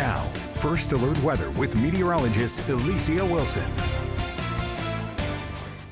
Now, First Alert Weather with meteorologist Alicia Wilson.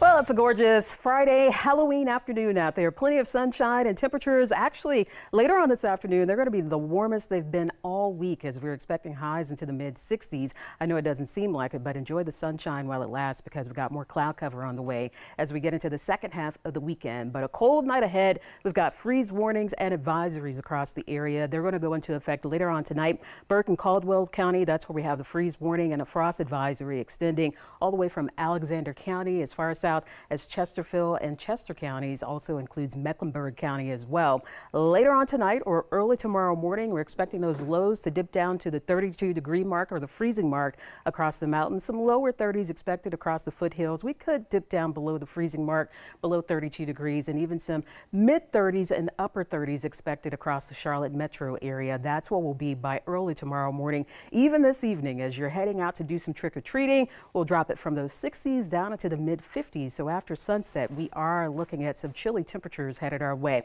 Well, it's a gorgeous Friday, Halloween afternoon out there. Plenty of sunshine and temperatures. Actually, later on this afternoon, they're going to be the warmest they've been all week as we're expecting highs into the mid 60s. I know it doesn't seem like it, but enjoy the sunshine while it lasts because we've got more cloud cover on the way as we get into the second half of the weekend. But a cold night ahead. We've got freeze warnings and advisories across the area. They're going to go into effect later on tonight. Burke and Caldwell County, that's where we have the freeze warning and a frost advisory extending all the way from Alexander County as far south as Chesterfield and Chester counties. Also includes Mecklenburg County as well. Later on tonight or early tomorrow morning, we're expecting those lows to dip down to the 32-degree mark or the freezing mark across the mountains. Some lower 30s expected across the foothills. We could dip down below the freezing mark, below 32 degrees, and even some mid 30s and upper 30s expected across the Charlotte metro area. That's what will be by early tomorrow morning. Even this evening, as you're heading out to do some trick-or-treating, we'll drop it from those 60s down into the mid 50s. So after sunset, we are looking at some chilly temperatures headed our way.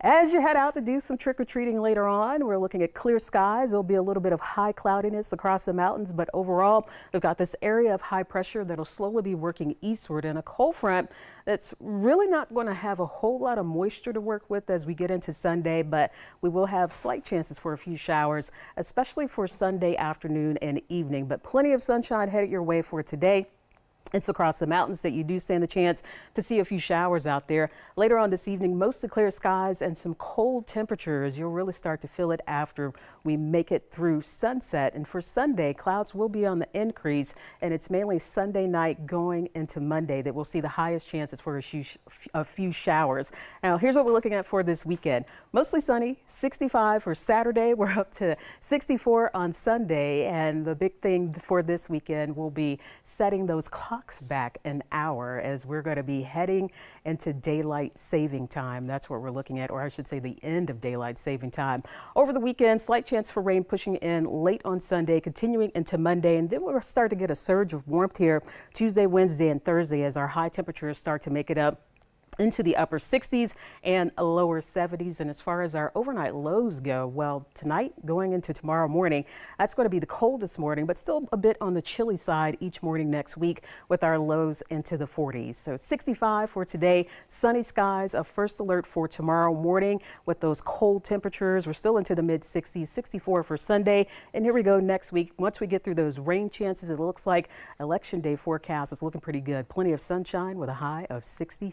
As you head out to do some trick-or-treating later on, we're looking at clear skies. There'll be a little bit of high cloudiness across the mountains, but overall, we've got this area of high pressure that'll slowly be working eastward, and a cold front that's really not going to have a whole lot of moisture to work with as we get into Sunday, but we will have slight chances for a few showers, especially for Sunday afternoon and evening, but plenty of sunshine headed your way for today. It's across the mountains that you do stand the chance to see a few showers out there. Later on this evening, mostly clear skies and some cold temperatures. You'll really start to feel it after we make it through sunset. And for Sunday, clouds will be on the increase, and it's mainly Sunday night going into Monday that we'll see the highest chances for a few showers. Now, here's what we're looking at for this weekend. Mostly sunny, 65 for Saturday. We're up to 64 on Sunday, and the big thing for this weekend will be setting those clocks back an hour as we're going to be heading into daylight saving time. That's what we're looking at, or I should say the end of daylight saving time. Over the weekend, slight chance for rain pushing in late on Sunday, continuing into Monday, and then we'll start to get a surge of warmth here Tuesday, Wednesday, and Thursday as our high temperatures start to make it up into the upper 60s and lower 70s. And as far as our overnight lows go, well, tonight going into tomorrow morning, that's going to be the coldest morning, but still a bit on the chilly side each morning next week with our lows into the 40s. So 65 for today, sunny skies, a first alert for tomorrow morning with those cold temperatures. We're still into the mid 60s, 64 for Sunday. And here we go next week. Once we get through those rain chances, it looks like Election Day forecast is looking pretty good. Plenty of sunshine with a high of 66.